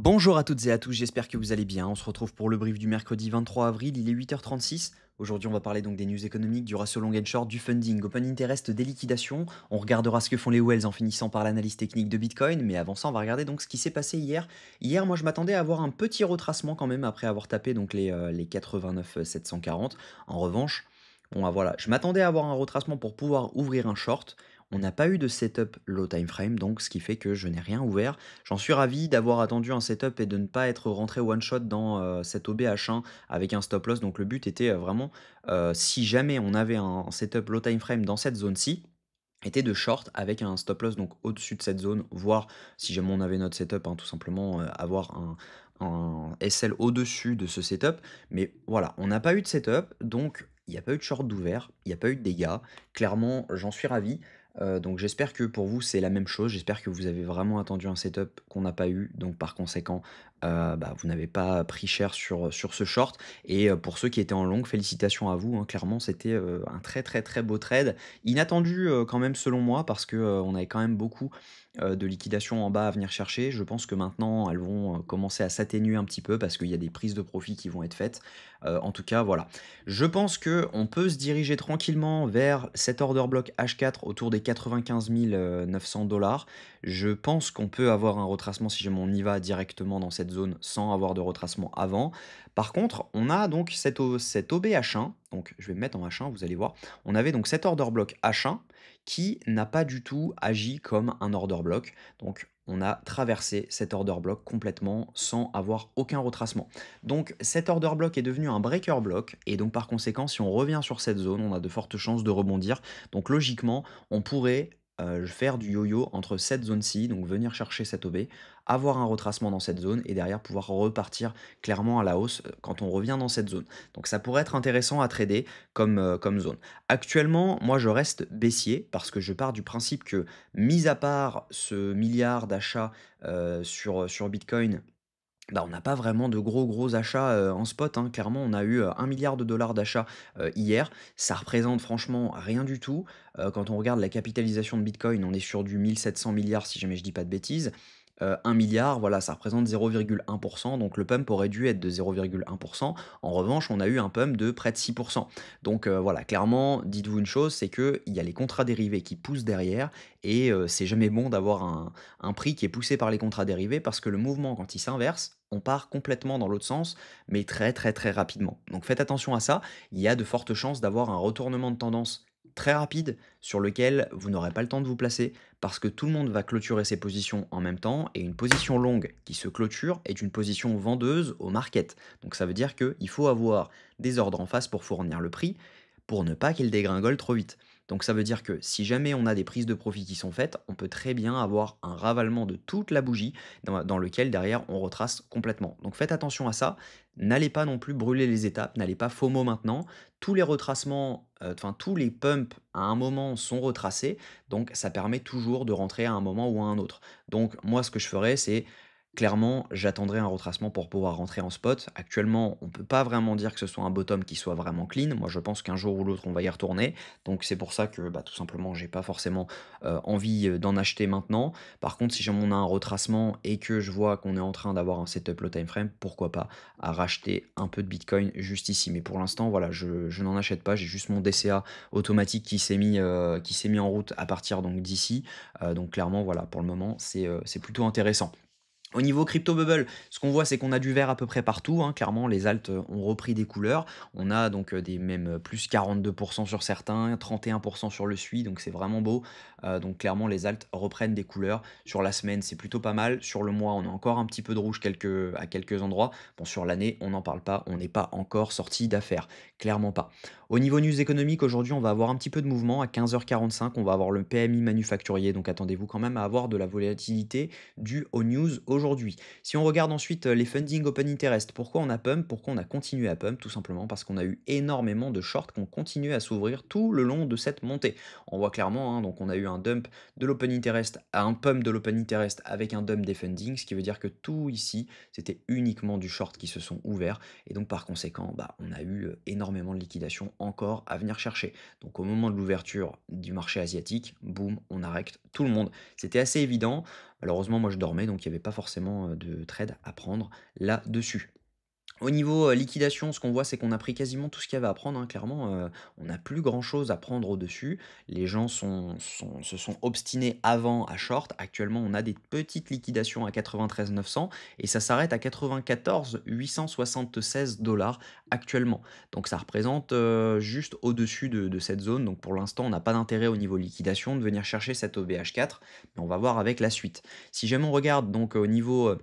Bonjour à toutes et à tous, j'espère que vous allez bien. On se retrouve pour le brief du mercredi 23 avril, il est 8h36. Aujourd'hui, on va parler donc des news économiques, du ratio long and short, du funding, open interest, des liquidations. On regardera ce que font les wells en finissant par l'analyse technique de Bitcoin. Mais avant ça, on va regarder donc ce qui s'est passé hier. Hier, moi, je m'attendais à avoir un petit retracement quand même après avoir tapé donc les 89 740. En revanche, bon, ah, voilà, je m'attendais à avoir un retracement pour pouvoir ouvrir un short. On n'a pas eu de setup low time frame, donc ce qui fait que je n'ai rien ouvert. J'en suis ravi d'avoir attendu un setup et de ne pas être rentré one shot dans cet OBH1 avec un stop loss. Donc le but était vraiment, si jamais on avait un setup low time frame dans cette zone-ci, était de short avec un stop loss donc au-dessus de cette zone, voire si jamais on avait notre setup, hein, tout simplement avoir un SL au-dessus de ce setup. Mais voilà, on n'a pas eu de setup, donc il n'y a pas eu de short d'ouvert, il n'y a pas eu de dégâts. Clairement, j'en suis ravi. Donc j'espère que pour vous c'est la même chose. J'espère que vous avez vraiment attendu un setup qu'on n'a pas eu. Donc par conséquent, bah, vous n'avez pas pris cher sur ce short. Et pour ceux qui étaient en longue, félicitations à vous, hein. Clairement, c'était un très très très beau trade. Inattendu, quand même selon moi parce que, on avait quand même beaucoup, de liquidations en bas à venir chercher. Je pense que maintenant elles vont, commencer à s'atténuer un petit peu parce qu'il y a des prises de profit qui vont être faites. En tout cas, voilà. Je pense que on peut se diriger tranquillement vers cet order block H4 autour des 95 900 $. Je pense qu'on peut avoir un retracement si jamais on y va directement dans cette zone sans avoir de retracement avant. Par contre, on a donc cet OBH1, donc je vais me mettre en H1, vous allez voir. On avait donc cet order block H1 qui n'a pas du tout agi comme un order block. Donc on a traversé cet order block complètement sans avoir aucun retracement. Donc cet order block est devenu un breaker block et donc par conséquent si on revient sur cette zone, on a de fortes chances de rebondir. Donc logiquement, on pourrait faire du yo-yo entre cette zone-ci, donc venir chercher cette OB, avoir un retracement dans cette zone et derrière pouvoir repartir clairement à la hausse quand on revient dans cette zone. Donc ça pourrait être intéressant à trader comme zone. Actuellement, moi je reste baissier parce que je pars du principe que, mis à part ce milliard d'achats sur Bitcoin, bah, on n'a pas vraiment de gros achats en spot, hein. Clairement, on a eu 1 milliard de dollars d'achats hier. Ça représente franchement rien du tout. Quand on regarde la capitalisation de Bitcoin, on est sur du 1700 milliards si jamais je dis pas de bêtises. 1 milliard, voilà, ça représente 0,1%, donc le pump aurait dû être de 0,1%. En revanche, on a eu un pump de près de 6%. Donc voilà, clairement, dites-vous une chose, c'est qu'il y a les contrats dérivés qui poussent derrière et c'est jamais bon d'avoir un prix qui est poussé par les contrats dérivés parce que le mouvement, quand il s'inverse, on part complètement dans l'autre sens, mais très très très rapidement. Donc faites attention à ça, il y a de fortes chances d'avoir un retournement de tendance très rapide sur lequel vous n'aurez pas le temps de vous placer parce que tout le monde va clôturer ses positions en même temps et une position longue qui se clôture est une position vendeuse au market. Donc ça veut dire qu'il faut avoir des ordres en face pour fournir le prix pour ne pas qu'il dégringole trop vite. Donc ça veut dire que si jamais on a des prises de profit qui sont faites, on peut très bien avoir un ravalement de toute la bougie dans lequel derrière on retrace complètement. Donc faites attention à ça, n'allez pas non plus brûler les étapes, n'allez pas FOMO maintenant. Tous les retracements, enfin tous les pumps à un moment sont retracés, donc ça permet toujours de rentrer à un moment ou à un autre. Donc moi ce que je ferais c'est clairement, j'attendrai un retracement pour pouvoir rentrer en spot. Actuellement, on ne peut pas vraiment dire que ce soit un bottom qui soit vraiment clean. Moi, je pense qu'un jour ou l'autre, on va y retourner. Donc, c'est pour ça que, bah, tout simplement, j'ai pas forcément envie d'en acheter maintenant. Par contre, si jamais on a un retracement et que je vois qu'on est en train d'avoir un setup low time frame, pourquoi pas à racheter un peu de Bitcoin juste ici. Mais pour l'instant, voilà, je n'en achète pas. J'ai juste mon DCA automatique qui s'est mis en route à partir donc d'ici. Donc, clairement, voilà, pour le moment, c'est plutôt intéressant. Au niveau crypto bubble, ce qu'on voit, c'est qu'on a du vert à peu près partout, hein. Clairement, les alts ont repris des couleurs. On a donc des même plus 42% sur certains, 31% sur le SUI, donc c'est vraiment beau. Donc clairement, les alts reprennent des couleurs. Sur la semaine, c'est plutôt pas mal. Sur le mois, on a encore un petit peu de rouge à quelques endroits. Bon, sur l'année, on n'en parle pas. On n'est pas encore sorti d'affaires. Clairement pas. Au niveau news économique, aujourd'hui, on va avoir un petit peu de mouvement. À 15h45, on va avoir le PMI manufacturier. Donc attendez-vous quand même à avoir de la volatilité due aux news aujourd'hui. Si on regarde ensuite les funding open interest, pourquoi on a pump, pourquoi on a continué à pump? Tout simplement parce qu'on a eu énormément de shorts qui ont continué à s'ouvrir tout le long de cette montée. On voit clairement, hein, donc on a eu un dump de l'open interest à un pump de l'open interest avec un dump des funding, ce qui veut dire que tout ici, c'était uniquement du short qui se sont ouverts et donc par conséquent, bah, on a eu énormément de liquidations encore à venir chercher. Donc au moment de l'ouverture du marché asiatique, boum, on arrête tout le monde. C'était assez évident. Malheureusement, moi je dormais, donc il n'y avait pas forcément de trade à prendre là-dessus. Au niveau, liquidation, ce qu'on voit, c'est qu'on a pris quasiment tout ce qu'il y avait à prendre, hein, clairement, on n'a plus grand chose à prendre au-dessus. Les gens se sont obstinés avant à short. Actuellement, on a des petites liquidations à 93 900 et ça s'arrête à 94 876 actuellement. Donc ça représente, juste au-dessus de cette zone. Donc pour l'instant, on n'a pas d'intérêt au niveau liquidation de venir chercher cette OBH4, mais on va voir avec la suite. Si jamais on regarde donc au niveau,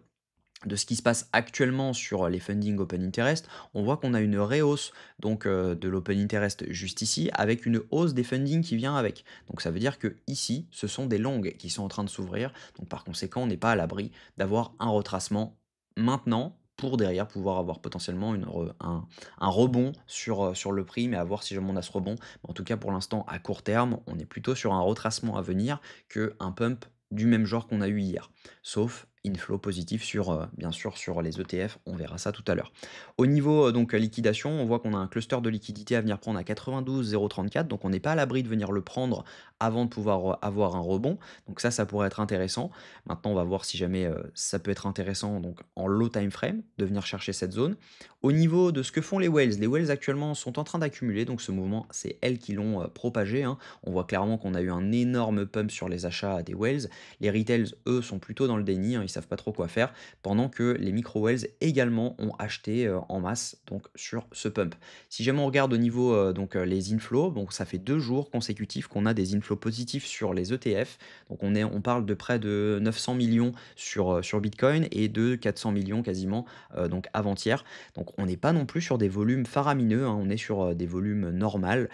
de ce qui se passe actuellement sur les funding open interest, on voit qu'on a une rehausse donc de l'open interest juste ici, avec une hausse des funding qui vient avec. Donc ça veut dire que ici, ce sont des longues qui sont en train de s'ouvrir. Donc par conséquent, on n'est pas à l'abri d'avoir un retracement maintenant pour derrière pouvoir avoir potentiellement un rebond sur le prix, mais à voir si jamais on a ce rebond. Mais en tout cas, pour l'instant, à court terme, on est plutôt sur un retracement à venir qu'un pump du même genre qu'on a eu hier. Sauf inflow positif sur, bien sûr sur les ETF, on verra ça tout à l'heure. Au niveau, donc liquidation, on voit qu'on a un cluster de liquidité à venir prendre à 92 034, donc on n'est pas à l'abri de venir le prendre avant de pouvoir, avoir un rebond. Donc ça pourrait être intéressant. Maintenant, on va voir si jamais, ça peut être intéressant donc en low time frame de venir chercher cette zone. Au niveau de ce que font les whales actuellement sont en train d'accumuler, donc ce mouvement, c'est elles qui l'ont, propagé, hein. On voit clairement qu'on a eu un énorme pump sur les achats des whales. Les retails, eux, sont plutôt dans le déni, hein, ils savent pas trop quoi faire, pendant que les micro-whales également ont acheté en masse donc sur ce pump. Si jamais on regarde au niveau donc les inflows, donc ça fait 2 jours consécutifs qu'on a des inflows positifs sur les ETF. Donc on parle de près de 900 millions sur Bitcoin et de 400 millions quasiment donc avant-hier. Donc on n'est pas non plus sur des volumes faramineux, hein, on est sur des volumes normales.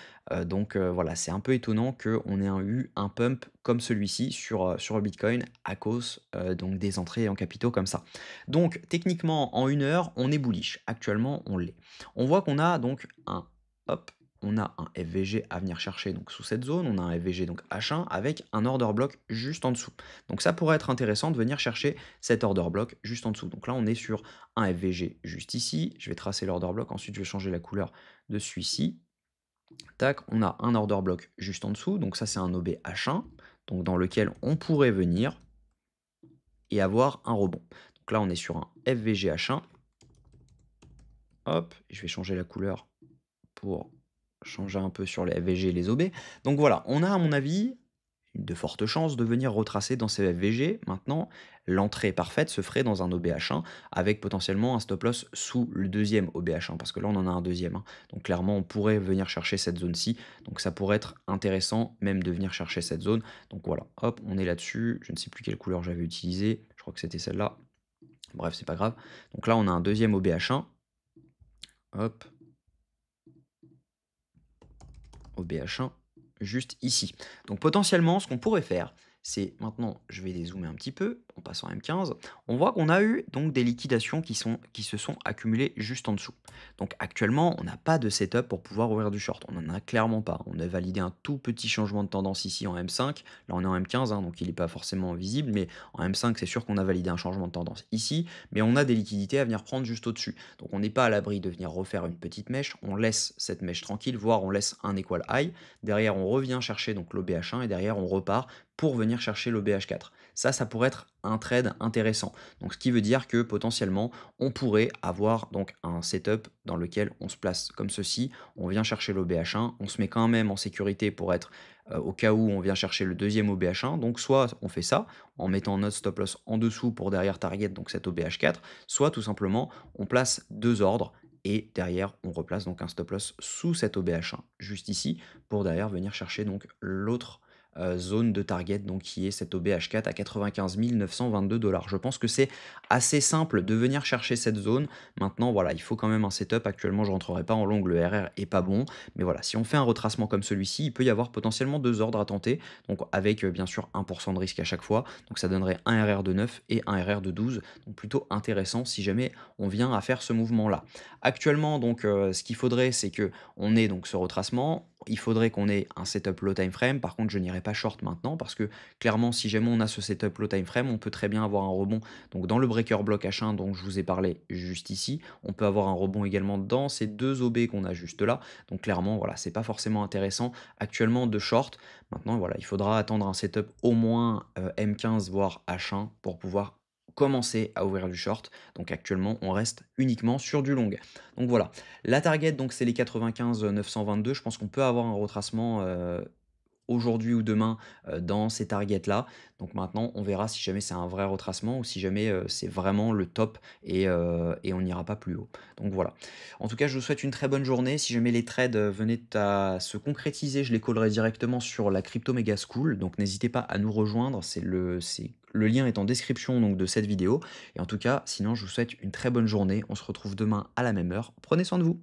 Donc voilà, c'est un peu étonnant qu'on ait eu un pump comme celui-ci sur le Bitcoin à cause donc des entrées en capitaux comme ça. Donc techniquement, en 1 heure, on est bullish. Actuellement, on l'est. On voit qu'on a donc hop, on a un FVG à venir chercher donc sous cette zone, on a un FVG donc H1 avec un order block juste en dessous. Donc ça pourrait être intéressant de venir chercher cet order block juste en dessous. Donc là, on est sur un FVG juste ici. Je vais tracer l'order block, ensuite je vais changer la couleur de celui-ci. Tac, on a un order block juste en dessous, donc ça c'est un OB H1, donc dans lequel on pourrait venir et avoir un rebond. Donc là on est sur un FVG H1, hop, je vais changer la couleur pour changer un peu sur les FVG et les OB. Donc voilà, on a à mon avis de fortes chances de venir retracer dans ces FVG. Maintenant, l'entrée parfaite se ferait dans un OBH1 avec potentiellement un stop loss sous le deuxième OBH1 parce que là on en a un deuxième, hein. Donc clairement on pourrait venir chercher cette zone-ci. Donc ça pourrait être intéressant même de venir chercher cette zone. Donc voilà, hop, on est là-dessus. Je ne sais plus quelle couleur j'avais utilisée. Je crois que c'était celle-là. Bref, c'est pas grave. Donc là on a un deuxième OBH1. Hop, OBH1 juste ici. Donc potentiellement, ce qu'on pourrait faire, c'est maintenant, je vais dézoomer un petit peu en passant M15, on voit qu'on a eu donc des liquidations qui se sont accumulées juste en dessous. Donc actuellement, on n'a pas de setup pour pouvoir ouvrir du short. On n'en a clairement pas. On a validé un tout petit changement de tendance ici en M5. Là, on est en M15, hein, donc il n'est pas forcément visible, mais en M5, c'est sûr qu'on a validé un changement de tendance ici, mais on a des liquidités à venir prendre juste au-dessus. Donc on n'est pas à l'abri de venir refaire une petite mèche. On laisse cette mèche tranquille, voire on laisse un equal high. Derrière, on revient chercher donc l'OBH1 et derrière, on repart pour venir chercher l'OBH4. Ça pourrait être un trade intéressant. Donc, ce qui veut dire que potentiellement, on pourrait avoir donc un setup dans lequel on se place comme ceci. On vient chercher l'OBH1, on se met quand même en sécurité pour être au cas où on vient chercher le deuxième OBH1. Donc, soit on fait ça en mettant notre stop loss en dessous pour derrière target, donc cet OBH4, soit tout simplement on place 2 ordres et derrière on replace donc un stop loss sous cet OBH1 juste ici pour derrière venir chercher donc l'autre zone de target donc qui est cet OBH4 à 95 922 $. Je pense que c'est assez simple de venir chercher cette zone. Maintenant voilà, il faut quand même un setup. Actuellement, je rentrerai pas en long, le RR est pas bon, mais voilà, si on fait un retracement comme celui-ci, il peut y avoir potentiellement 2 ordres à tenter, donc avec bien sûr 1% de risque à chaque fois. Donc ça donnerait un RR de 9 et un RR de 12, donc plutôt intéressant si jamais on vient à faire ce mouvement là. Actuellement donc ce qu'il faudrait, c'est que on ait donc ce retracement, il faudrait qu'on ait un setup low time frame. Par contre, je n'irai pas short maintenant parce que clairement, si jamais on a ce setup low time frame, on peut très bien avoir un rebond donc dans le breaker block H1 dont je vous ai parlé juste ici. On peut avoir un rebond également dans ces 2 OB qu'on a juste là. Donc clairement, voilà, c'est pas forcément intéressant actuellement de short. Maintenant, voilà, il faudra attendre un setup au moins M15 voire H1 pour pouvoir commencer à ouvrir du short. Donc actuellement, on reste uniquement sur du long. Donc voilà, la target, donc c'est les 95 922. Je pense qu'on peut avoir un retracement, aujourd'hui ou demain, dans ces targets-là. Donc maintenant, on verra si jamais c'est un vrai retracement ou si jamais, c'est vraiment le top et on n'ira pas plus haut. Donc voilà. En tout cas, je vous souhaite une très bonne journée. Si jamais les trades, venaient à se concrétiser, je les collerai directement sur la Crypto Mega School. Donc n'hésitez pas à nous rejoindre. Le lien est en description donc de cette vidéo et en tout cas, sinon je vous souhaite une très bonne journée. On se retrouve demain à la même heure. Prenez soin de vous.